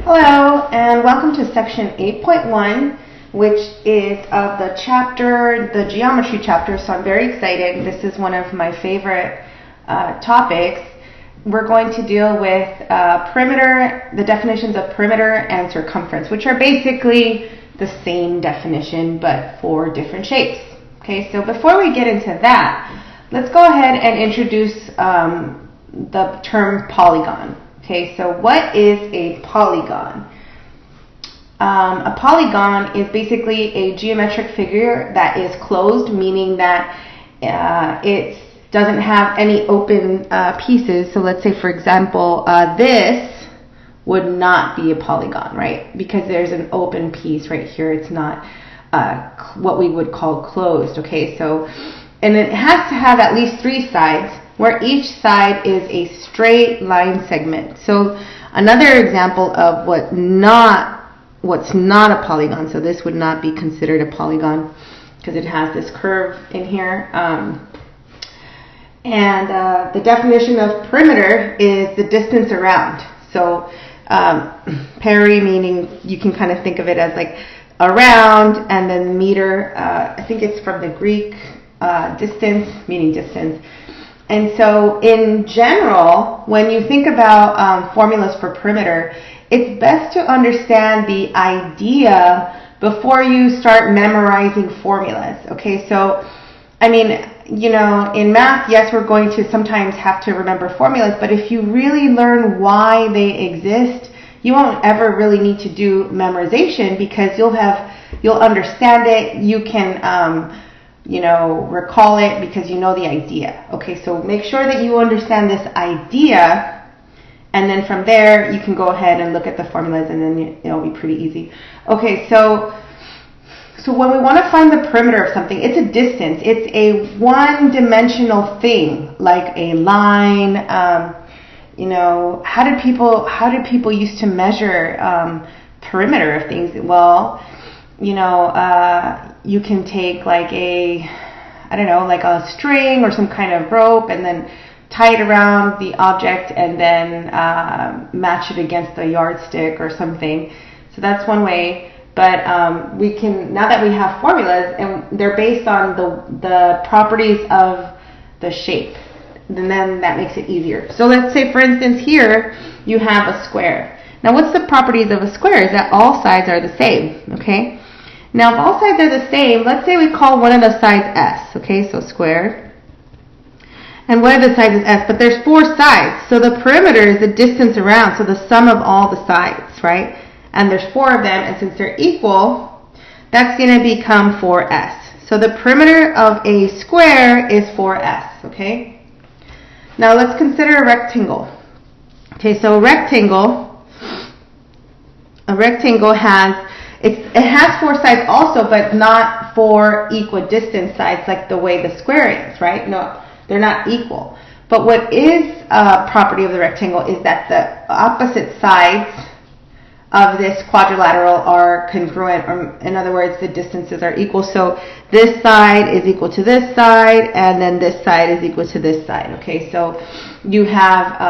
Hello, and welcome to section 8.1, which is of the chapter, the geometry chapter, so I'm very excited. This is one of my favorite topics. We're going to deal with perimeter, the definitions of perimeter and circumference, which are basically the same definition, but for different shapes. Okay, so before we get into that, let's go ahead and introduce the term polygon. Okay, so what is a polygon? A polygon is basically a geometric figure that is closed, meaning that it doesn't have any open pieces. So let's say, for example, this would not be a polygon, right? Because there's an open piece right here. It's not what we would call closed, okay? So, and it has to have at least 3 sides, where each side is a straight line segment. So another example of what's not a polygon, so this would not be considered a polygon because it has this curve in here. The definition of perimeter is the distance around. So peri meaning you can kind of think of it as like around, and then meter, I think it's from the Greek distance, meaning distance. And so in general, when you think about formulas for perimeter, it's best to understand the idea before you start memorizing formulas. Okay, so I mean, you know, in math, yes, we're going to sometimes have to remember formulas, but if you really learn why they exist, you won't ever really need to do memorization because you'll understand it. You can recall it because you know the idea. Okay, so make sure that you understand this idea, and then from there you can go ahead and look at the formulas, and then it'll be pretty easy. Okay, so when we want to find the perimeter of something, it's a distance. It's a one-dimensional thing, like a line. How did people used to measure perimeter of things? Well, you can take like a string or some kind of rope and then tie it around the object and then match it against a yardstick or something. So that's one way. But we can, now that we have formulas and they're based on the properties of the shape, and then that makes it easier. So let's say, for instance, here you have a square. Now what's the properties of a square? Is that all sides are the same, okay? Now, if all sides are the same, let's say we call one of the sides S, okay, so square. And one of the sides is S, but there's 4 sides. So the perimeter is the distance around, so the sum of all the sides, right? And there's 4 of them, and since they're equal, that's going to become 4S. So the perimeter of a square is 4S, okay? Now let's consider a rectangle. Okay, so a rectangle has... It has 4 sides also, but not 4 equidistant sides like the way the square is, right? No, they're not equal. But what is a property of the rectangle is that the opposite sides of this quadrilateral are congruent, or in other words, the distances are equal. So this side is equal to this side, and then this side is equal to this side. Okay, so you have,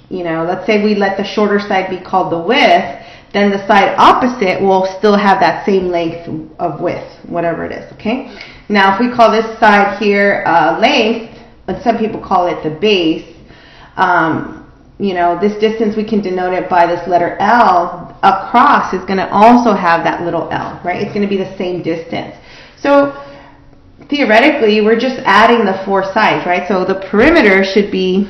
let's say we let the shorter side be called the width, then the side opposite will still have that same length of width, whatever it is, okay? Now, if we call this side here length, and some people call it the base, this distance, we can denote it by this letter L. Across is going to also have that little L, right? It's going to be the same distance. So, theoretically, we're just adding the 4 sides, right? So, the perimeter should be...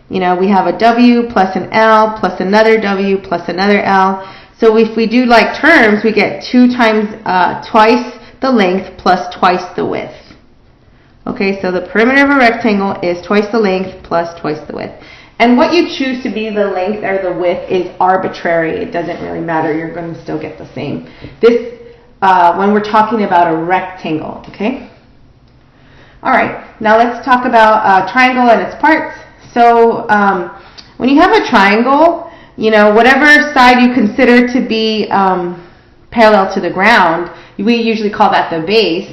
we have a W plus an L plus another W plus another L. So if we do like terms, we get 2 times twice the length plus twice the width. Okay, so the perimeter of a rectangle is twice the length plus twice the width. And what you choose to be the length or the width is arbitrary. It doesn't really matter. You're going to still get the same. This, when we're talking about a rectangle, okay? All right, now let's talk about a triangle and its parts. So when you have a triangle, whatever side you consider to be parallel to the ground, we usually call that the base.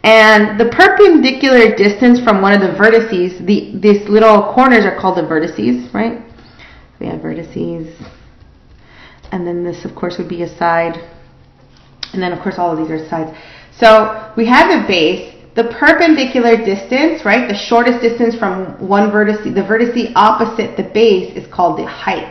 And the perpendicular distance from one of the vertices, these little corners are called the vertices, right? We have vertices. and then this of course would be a side, and then of course all of these are sides. So we have the base, the perpendicular distance, right? The shortest distance from one vertex, the vertex opposite the base is called the height.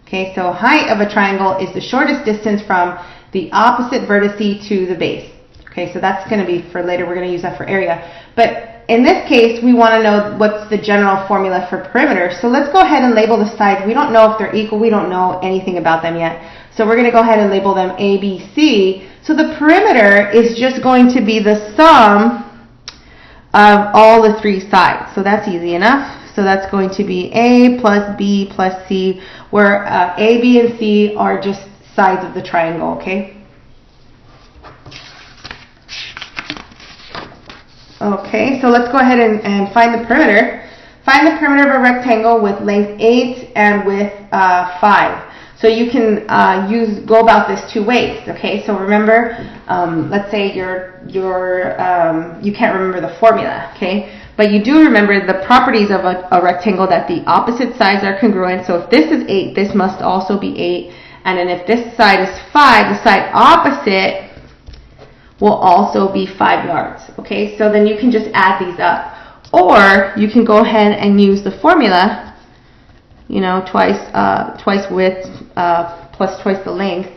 Okay, so height of a triangle is the shortest distance from the opposite vertex to the base. Okay, so that's going to be for later. We're going to use that for area. But in this case, we want to know what's the general formula for perimeter. So let's go ahead and label the sides. We don't know if they're equal. We don't know anything about them yet. So we're going to go ahead and label them A, B, C. So the perimeter is just going to be the sum of all the three sides. So that's easy enough. So that's going to be A plus B plus C, where A, B, and C are just sides of the triangle, okay? Okay, so let's go ahead and find the perimeter. Find the perimeter of a rectangle with length 8 and width 5. So you can go about this two ways. Okay, so remember, let's say you can't remember the formula. Okay, but you do remember the properties of a rectangle, that the opposite sides are congruent. So if this is 8, this must also be 8. And then if this side is 5, the side opposite will also be 5 yards. Okay, so then you can just add these up. Or you can go ahead and use the formula, you know, twice width plus twice the length.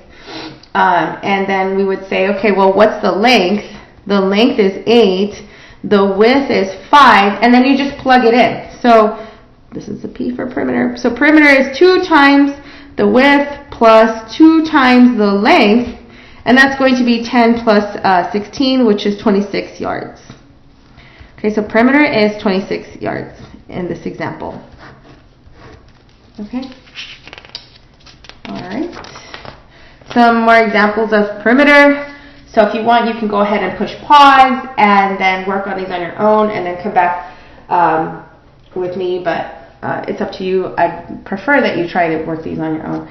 And then we would say, okay, well, what's the length? The length is 8. The width is 5. And then you just plug it in. So this is the P for perimeter. So perimeter is 2 times the width plus 2 times the length. And that's going to be 10 plus 16, which is 26 yards. Okay, so perimeter is 26 yards in this example. Okay. All right. Some more examples of perimeter. So if you want, you can go ahead and push pause and then work on these on your own, and then come back with me. But it's up to you. I prefer that you try to work these on your own.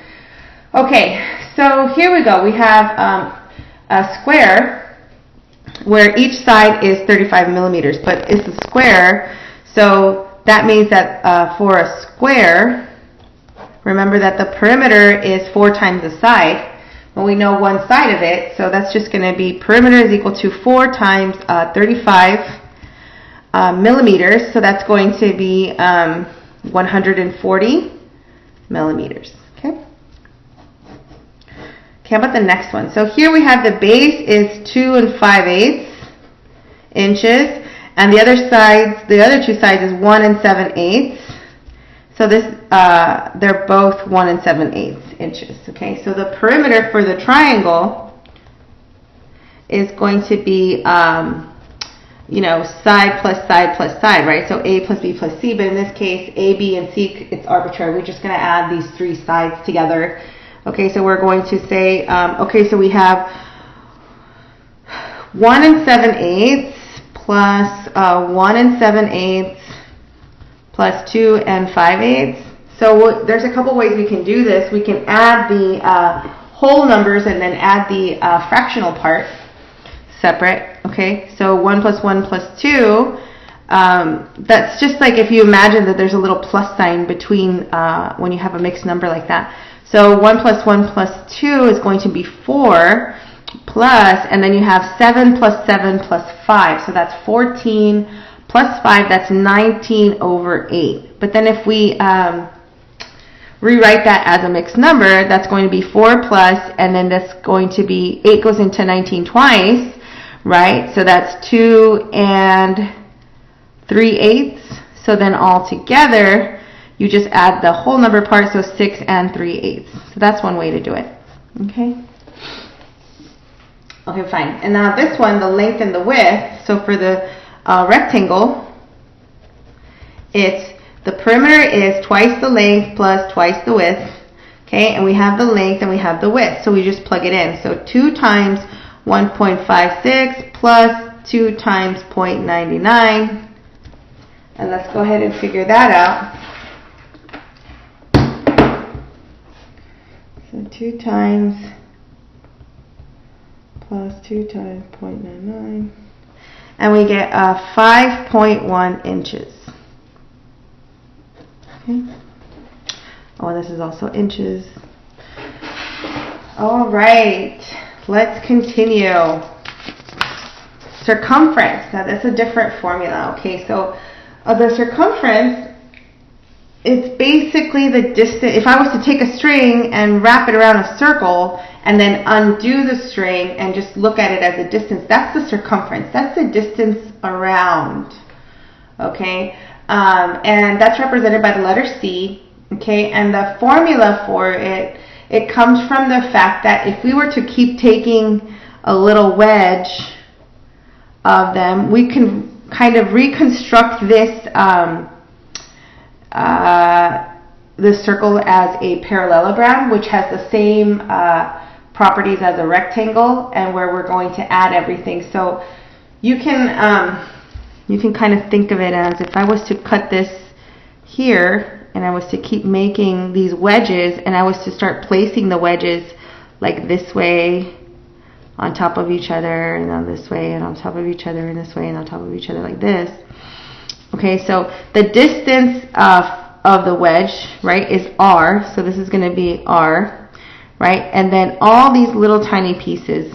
Okay, so here we go. We have a square where each side is 35 millimeters, but it's a square, so that means that for a square, remember that the perimeter is 4 times the side. Well, we know one side of it, so that's just going to be perimeter is equal to 4 times 35 millimeters, so that's going to be 140 millimeters. Okay. Okay, how about the next one? So here we have the base is 2 5/8 inches, and the other two sides is 1 7/8. So this, they're both 1 7/8 inches. Okay, so the perimeter for the triangle is going to be, you know, side plus side plus side, right? So A plus B plus C, but in this case, A, B, and C, it's arbitrary. We're just going to add these 3 sides together. Okay, so we're going to say, okay, so we have 1 7/8 plus 1 7/8 plus 2 5/8. So there's a couple ways we can do this. We can add the whole numbers and then add the fractional part separate. Okay, so 1 plus 1 plus 2. That's just like if you imagine that there's a little plus sign between when you have a mixed number like that. So 1 plus 1 plus 2 is going to be 4 plus, and then you have 7 plus 7 plus 5. So that's 14 plus 5, that's 19 over 8. But then if we rewrite that as a mixed number, that's going to be 4 plus, and then that's going to be, 8 goes into 19 twice, right? So that's 2 3/8. So then all together, you just add the whole number part, so 6 3/8. So that's one way to do it. Okay? Okay, fine. And now this one, the length and the width. So for the rectangle, it's the perimeter is twice the length plus twice the width. Okay, and we have the length and we have the width. So we just plug it in. So 2 times 1.56 plus 2 times 0.99. And let's go ahead and figure that out. So 2 times plus 2 times 0.99. And we get 5.1 inches. Okay. Oh, this is also inches. All right, let's continue. Circumference. Now that's a different formula. Okay, so the circumference is basically the distance. If I was to take a string and wrap it around a circle and then undo the string and just look at it as a distance, that's the circumference. That's the distance around. Okay, and that's represented by the letter C. Okay, and the formula for it, it comes from the fact that if we were to keep taking a little wedge of them, we can kind of reconstruct this this circle as a parallelogram, which has the same properties as a rectangle, and where we're going to add everything. So you can kind of think of it as if I was to cut this here and I was to keep making these wedges, and I was to start placing the wedges like this way on top of each other, and on this way, and on top of each other, and this way, and on top of each other like this. Okay, so the distance of the wedge, right, is R. So this is going to be R, right? And then all these little tiny pieces.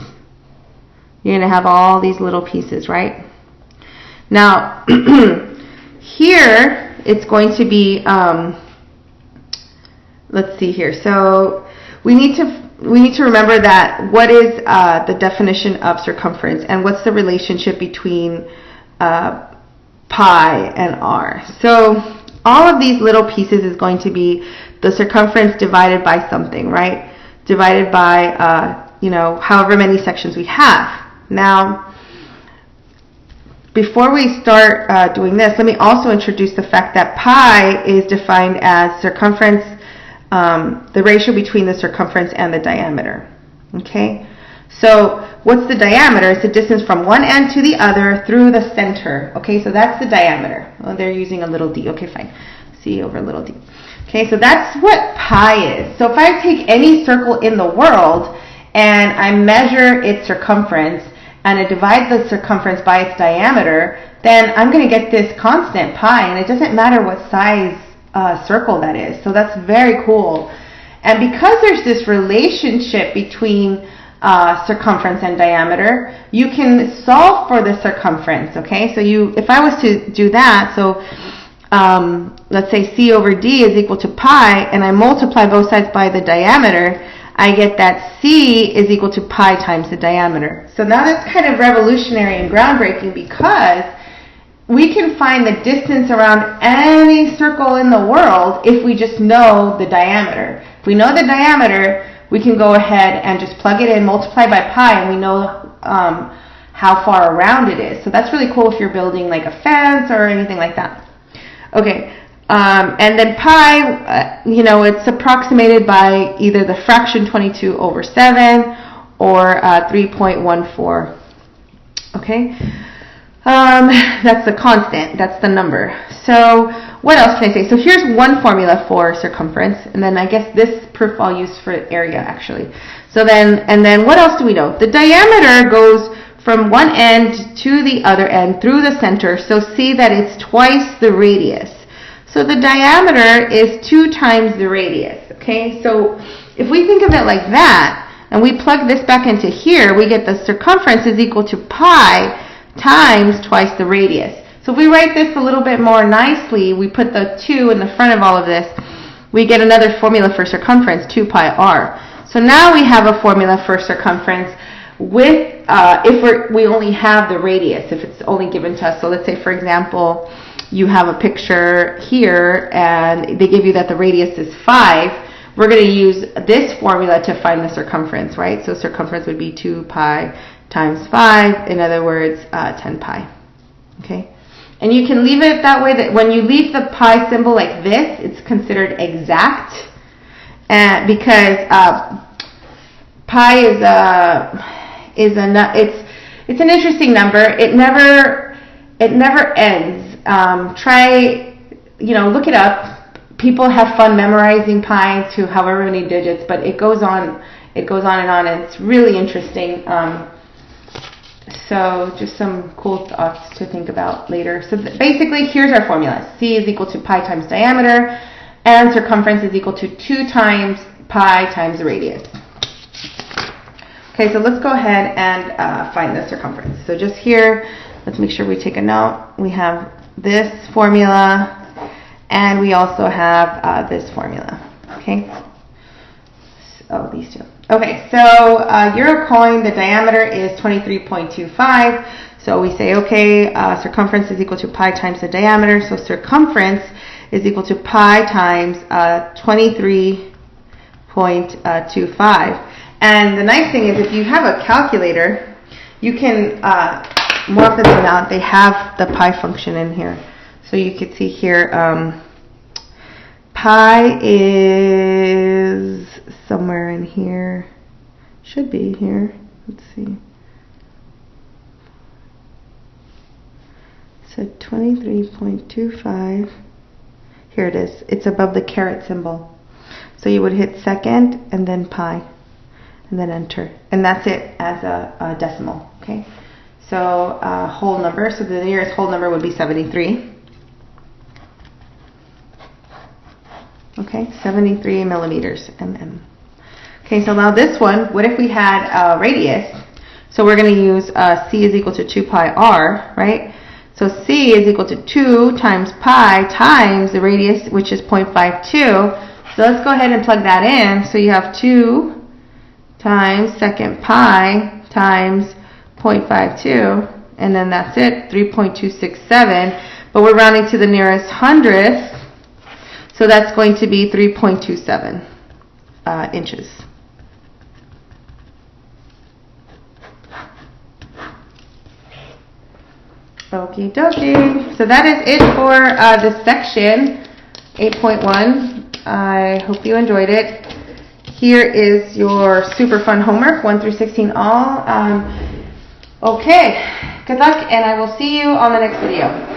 You're going to have all these little pieces, right? Now, here it's going to be, let's see here. So we need to remember that what is the definition of circumference, and what's the relationship between pi and r. So all of these little pieces is going to be the circumference divided by something, right? Divided by, however many sections we have. Now, before we start doing this, let me also introduce the fact that pi is defined as circumference, the ratio between the circumference and the diameter. Okay? So what's the diameter? It's the distance from one end to the other through the center. Okay, so that's the diameter. Well, they're using a little d. Okay, fine. C over little d. Okay, so that's what pi is. So if I take any circle in the world and I measure its circumference and I divide the circumference by its diameter, then I'm going to get this constant pi, and it doesn't matter what size circle that is. So that's very cool. And because there's this relationship between circumference and diameter, you can solve for the circumference. Okay, so if I was to do that, so let's say C over D is equal to pi, and I multiply both sides by the diameter, I get that C is equal to pi times the diameter. So now that's kind of revolutionary and groundbreaking, because we can find the distance around any circle in the world if we just know the diameter. If we know the diameter, we can go ahead and just plug it in, multiply by pi, and we know how far around it is. So that's really cool if you're building like a fence or anything like that. Okay. And then pi, it's approximated by either the fraction 22 over 7 or 3.14. Okay? That's the constant. That's the number. So what else can I say? So here's one formula for circumference, and then I guess this proof I'll use for area, actually. So then what else do we know? The diameter goes from one end to the other end through the center, so see that it's twice the radius. So the diameter is 2 times the radius, okay? So if we think of it like that, and we plug this back into here, we get the circumference is equal to pi times twice the radius. So if we write this a little bit more nicely, we put the 2 in the front of all of this, we get another formula for circumference, 2 pi r. So now we have a formula for circumference with, if we only have the radius, if it's only given to us. So let's say, for example, you have a picture here and they give you that the radius is 5. We're going to use this formula to find the circumference, right? So circumference would be 2 pi times 5, in other words, 10 pi. Okay? And you can leave it that way, that when you leave the pi symbol like this, it's considered exact, because pi is it's an interesting number. It never ends. Look it up. People have fun memorizing pi to however many digits, but it goes on and on, and it's really interesting. So just some cool thoughts to think about later. So basically, here's our formula. C is equal to pi times diameter, and circumference is equal to 2 times pi times the radius. Okay, so let's go ahead and find the circumference. So just here, let's make sure we take a note. We have this formula, and we also have this formula. Okay. Oh, these two. Okay, so euro coin, the diameter is 23.25. So we say, okay, circumference is equal to pi times the diameter. So circumference is equal to pi times 23.25. And the nice thing is if you have a calculator, you can, more often than not, they have the pi function in here. So you can see here, pi is somewhere in here. Should be here. Let's see. So 23.25. Here it is. It's above the caret symbol. So you would hit second and then pi and then enter. And that's it as a decimal. Okay. So whole number. So the nearest whole number would be 73. Okay, 73 millimeters, mm. Okay, so now this one, what if we had a radius? So we're going to use c is equal to 2 pi r, right? So c is equal to 2 times pi times the radius, which is 0.52. So let's go ahead and plug that in. So you have 2 times second pi times 0.52, and then that's it, 3.267. But we're rounding to the nearest hundredth. So that's going to be 3.27 inches. Okie dokie. So that is it for this section, 8.1. I hope you enjoyed it. Here is your super fun homework, 1 through 16 all. Okay, good luck, and I will see you on the next video.